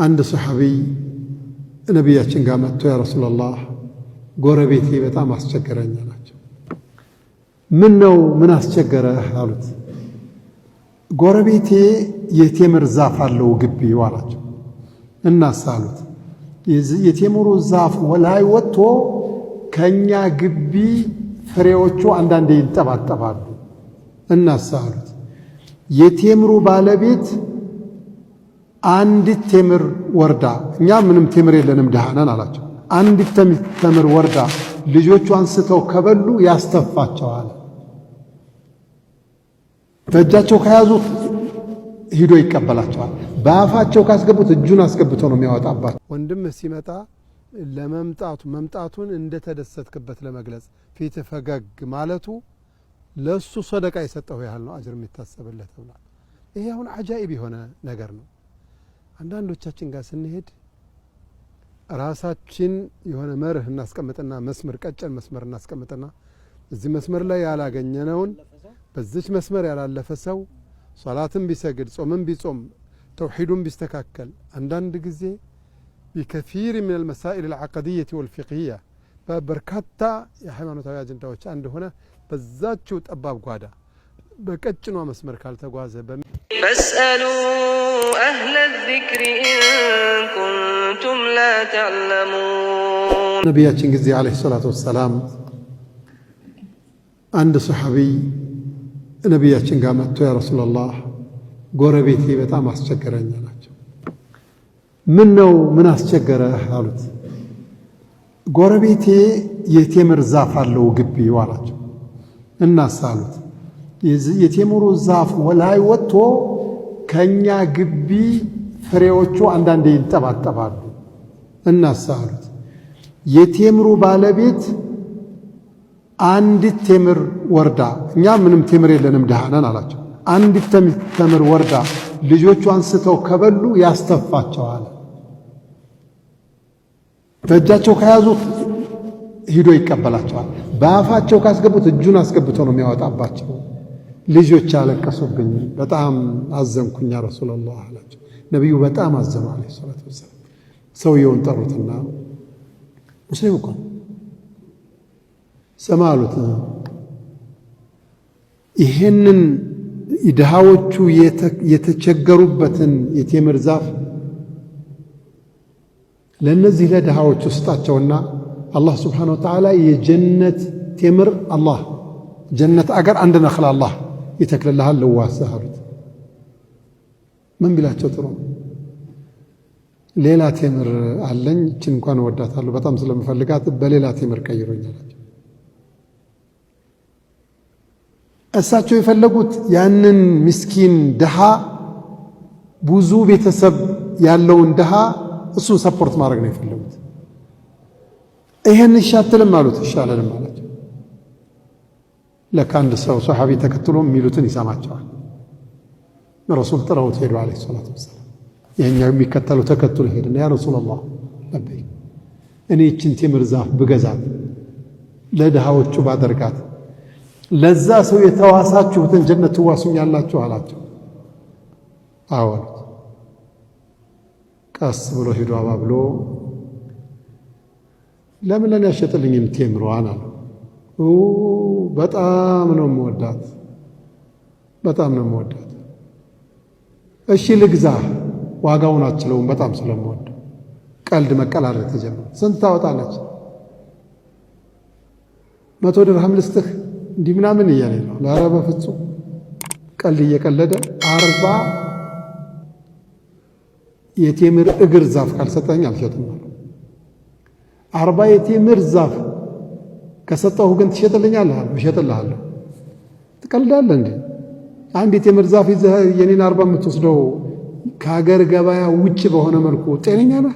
አንድ ሰሐቢ ነብያችን ጋር መጥቶ ያ ረሱላህ ጎረቤቴ በጣም አስቸገረኝ አላቸው። ምን ነው ምን አስቸገረህ አሉት። ጎረቤቴ የቴምር ዛፍ አለው ግቢው አላቸው። እናስ አሉት። የቴምሩ ዛፍ ላይ ወጥቶ ከኛ ግቢ ፍሬዎቹ አንዳንዴ ይንጠባጠባሉ። እናስ አሉት። የቴምሩ ባለቤት አንዲት ቴምር ወርዳ እኛ ምንም ቴምር የለንም ደሃ ነን አላቸው። አንዲት ቴምር ወርዳ ልጆቹ አንስተው ከበሉ ያስተፋቸዋል። በእጃቸው ከያዙት ሂዶ ይቀበላቸዋል። በአፋቸው ካስገቡት እጁን አስገብቶ ነው የሚያወጣባቸው። ወንድምህ ሲመጣ መምጣቱን እንደተደሰትክበት ለመግለጽ ፊት ፈገግ ማለቱ ለሱ ሰደቃ የሰጠው ያህል ነው አጅር የሚታሰብለት ተብሏል። ይሄ አሁን አጃኢብ የሆነ ነገር ነው። አንዳንዶቻችን ጋር ስንሄድ ራሳችን የሆነ መርህ እናስቀምጥና መስመር ቀጭን መስመር እናስቀምጥና እዚህ መስመር ላይ ያላገኘነውን በዚች መስመር ያላለፈ ሰው ሶላትን ቢሰግድ ጾምን ቢጾም ተውሂዱን ቢስተካከል አንዳንድ ጊዜ بكثير من المسائل العقدية والفقهية በበርካታ የሃይማኖታዊ አጀንዳዎች አንድ ሆነ በዛችው ጠባብ ጓዳ በቀጭኗ መስመር ካልተጓዘ فاسألوا أهل الذكر إن كنتم لا تعلمون ነብያችን ጊዜ አለይሂ ሰላቱ ወሰላም አንድ ሰሐቢ ነብያችን ጋር መጥቶ ያ ረሱላህ ጎረቤቴ በጣም አስቸገረኝ አላቸው። ምን ነው ምን አስቸገረህ አሉት። ጎረቤቴ የቴምር ዛፍ አለው ግቢው አላቸው። እናስ አሉት። የቴምሩ ዛፍ ላይ ወጥቶ ከኛ ግቢ ፍሬዎቹ አንዳንዴ ይንጠባጠባሉ። እናስ አሉት። የቴምሩ ባለቤት አንዲት ቴምር ወርዳ እኛ ምንም ቴምር የለንም ደሃ ነን አላቸው። አንዲት ቴምር ወርዳ ልጆቹ አንስተው ከበሉ ያስተፋቸዋል። በእጃቸው ከያዙት ሂዶ ይቀበላቸዋል። በአፋቸው ካስገቡት እጁን አስገብቶ ነው የሚያወጣባቸው። ልጆች አለቀሱብኝ፣ በጣም አዘንኩኝ ያ ረሱላህ አላቸው። ነብዩ በጣም አዘኑ አለይሂ ሰላቱ ወሰላም። ሰውየውን ጠሩትና ሙስሊም እኮ ሰማሉት። ይሄንን ድሃዎቹ የተቸገሩበትን የቴምር ዛፍ ለነዚህ ለድሃዎቹ ስጣቸውና አላህ ስብሓነሁ ወተዓላ የጀነት ቴምር አላህ ጀነት አገር አንድ ነኽል አላህ ይተክልልሃል ልዋስህ አሉት። ምን ቢላቸው ጥሩ ሌላ ቴምር አለኝ እችን እንኳን ወዳታለሁ በጣም ስለምፈልጋት በሌላ ቴምር ቀይሮኝ አላቸው። እሳቸው የፈለጉት ያንን ምስኪን ድሃ ብዙ ቤተሰብ ያለውን ድሃ እሱን ሰፖርት ማድረግ ነው የፈለጉት። ይሄን ይሻትልም አሉት። ይሻለንም አላቸው። ለካንድ ሰው ሷሐቢ ተከትሎ የሚሉትን ይሰማቸዋል። ረሱል ጥረውት ሄዱ አለይሂ ሰላቱ ወሰላም። ይሄኛው የሚከተለው ተከትሎ ሄደና ያ ረሱላህ ለበይ እኔ እቺን ቴምር ዛፍ ብገዛት ለድሃዎቹ ባደርጋት ለዛ ሰው የተዋሳችሁትን ጀነት ትዋሱኛላችሁ አላቸው። አዎ አሉት። ቀስ ብሎ ሄዶ አባብሎ ለምን ለኔ ያሸጥልኝም ቴምሯን አለ። በጣም ነው የምወዳት በጣም ነው የምወዳት። እሺ ልግዛ ዋጋውን አትችለውም በጣም ስለምወድ። ቀልድ መቀላለድ ተጀመረ። ስንት ታወጣለች? 100 ድርሃም ልስጥህ እንዲህ ምናምን እያለ ነው። ኧረ በፍጹም ቀልድ እየቀለደ 40 የቴምር እግር ዛፍ ካልሰጠኝ አልሸጥም አለ። 40 የቴምር ዛፍ ከሰጠሁ ግን ትሸጥልኛለህ? እሸጥልሃለሁ። ትቀልዳለህ እንዴ? አንድ የቴምር ዛፍ ይዘህ የኔን 40 የምትወስደው ከሀገር ገበያ ውጭ በሆነ መልኩ ጤነኛ ነህ?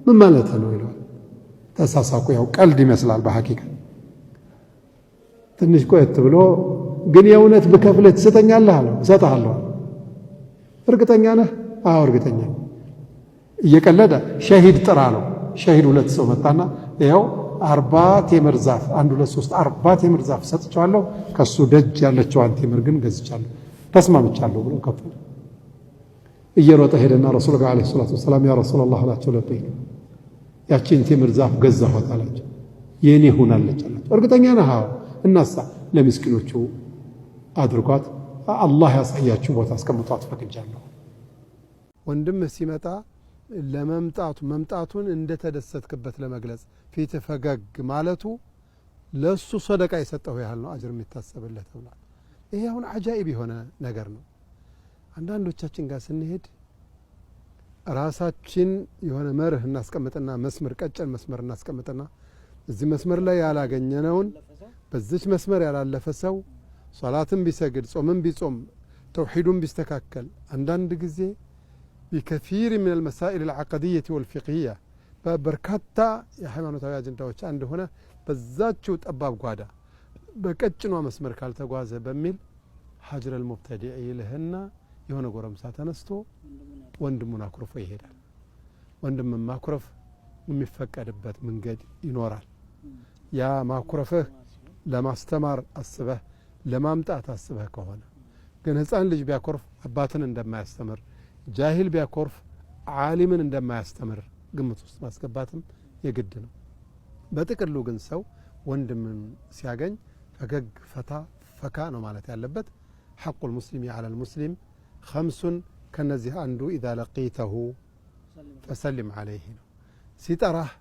ምን ማለት ነው ይለዋል። ተሳሳቁ። ያው ቀልድ ይመስላል በሐቂቃ። ትንሽ ቆየት ብሎ ግን የእውነት ብከፍልህ ትሰጠኛለህ አለው። እሰጥሃለሁ። እርግጠኛ ነህ? አዎ እርግጠኛ ነኝ። እየቀለደ ሸሂድ ጥራ ነው። ሸሂድ 2 ሰው መጣና ይኸው 40 ቴምር ዛፍ 1 2 3 40 ቴምር ዛፍ ሰጥቻለሁ፣ ከሱ ደጅ ያለችዋን ቴምር ግን ገዝቻለሁ፣ ተስማምቻለሁ ብሎ ከፈለ። እየሮጠ ሄደና ረሱል ጋር አለይሂ ሰላቱ ወሰላም ያ ረሱላህ አላቸው። ለበይክ ያቺን ቴምር ዛፍ ገዛኋት አላቸው። የኔ ሆናለች አላቸው። እርግጠኛ ነህ? አዎ። እናሳ ለምስኪኖቹ አድርጓት፣ አላህ ያሳያችሁ ቦታ አስቀምጧት ፈቅጃለሁ። ወንድምህ ሲመጣ መምጣቱን እንደተደሰትክበት ለመግለጽ ፊት ፈገግ ማለቱ ለሱ ሰደቃ የሰጠው ያህል ነው አጅር የሚታሰብለት ተብሏል። ይሄ አሁን አጃኢብ የሆነ ነገር ነው። አንዳንዶቻችን ጋር ስንሄድ ራሳችን የሆነ መርህ እናስቀምጥና ቀጭን መስመር እናስቀምጥና እዚህ መስመር ላይ ያላገኘነውን በዚች መስመር ያላለፈ ሰው ሶላትን ቢሰግድ ጾምን ቢጾም ተውሂዱን ቢስተካከል አንዳንድ ጊዜ بكثير من المسائل العقدية والفقهية በበርካታ የሃይማኖታዊ አጀንዳዎች አንድ ሆነ በዛችው ጠባብ ጓዳ በቀጭኗ መስመር ካልተጓዘ በሚል ሀጅር አልሙብተዲዕ ይልህና የሆነ ጎረምሳ ተነስቶ ወንድሙን አኩርፎ ይሄዳል። ወንድምን ማኩረፍ የሚፈቀድበት መንገድ ይኖራል። ያ ማኩረፍህ ለማስተማር አስበህ ለማምጣት አስበህ ከሆነ ግን ህፃን ልጅ ቢያኮርፍ አባትን እንደማያስተምር ጃሂል ቢያኮርፍ ዓሊምን እንደማያስተምር ግምት ውስጥ ማስገባትም የግድ ነው። በጥቅሉ ግን ሰው ወንድምን ሲያገኝ ፈገግ ፈካ ነው ማለት ያለበት። ሐቁ ልሙስሊም ዐለ ልሙስሊም ኸምሱን ከነዚህ አንዱ ኢዛ ለቂተሁ ፈሰሊም ዐለይህ ነው። ሲጠራህ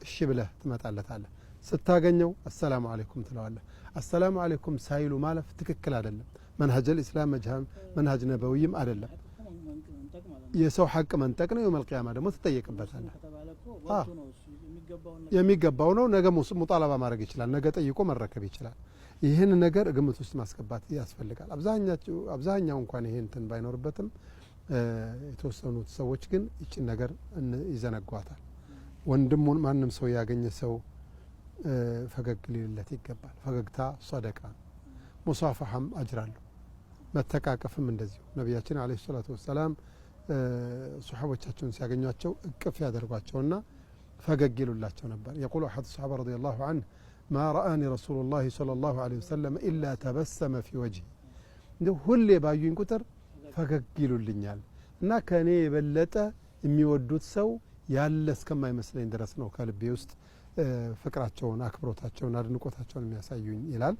እሺ ብለህ ትመጣለታለህ። ስታገኘው አሰላሙ አለይኩም ትለዋለህ። አሰላሙ አለይኩም ሳይሉ ማለፍ ትክክል አይደለም። መንሀጅ ልእስላም መንሀጅ ነበዊም አይደለም። የሰው ሐቅ መንጠቅ ነው። የውመል ቂያማ ደግሞ ትጠየቅበታለህ። የሚገባው ነው። ነገ ሙጣለባ ማድረግ ይችላል። ነገ ጠይቆ መረከብ ይችላል። ይህን ነገር ግምት ውስጥ ማስገባት ያስፈልጋል። አብዛኛው እንኳን ይሄ እንትን ባይኖርበትም የተወሰኑት ሰዎች ግን ይችን ነገር ይዘነጓታል። ወንድሙን ማንም ሰው ያገኘ ሰው ፈገግ ሊልለት ይገባል። ፈገግታ ሰደቃ፣ ሙሳፋሐም አጅራለሁ። መተቃቀፍም እንደዚሁ ነቢያችን አለይሂ ሰላቱ ወሰላም ሱሐቦቻቸውን ሲያገኟቸው እቅፍ ያደርጓቸውና ፈገግ ይሉላቸው ነበር። የቁሉ አሐዱ ሰሐባ ረዲየላሁ ዐንሁ ማ ረአኒ ረሱሉላሂ ሰለላሁ ዐለይሂ ወሰለም ኢላ ተበሰመ ፊ ወጅሂ፣ እንደው ሁሌ ባዩኝ ቁጥር ፈገግ ይሉልኛል እና ከእኔ የበለጠ የሚወዱት ሰው ያለ እስከማይመስለኝ ድረስ ነው ከልቤ ውስጥ ፍቅራቸውን፣ አክብሮታቸውን፣ አድንቆታቸውን የሚያሳዩኝ ይላል።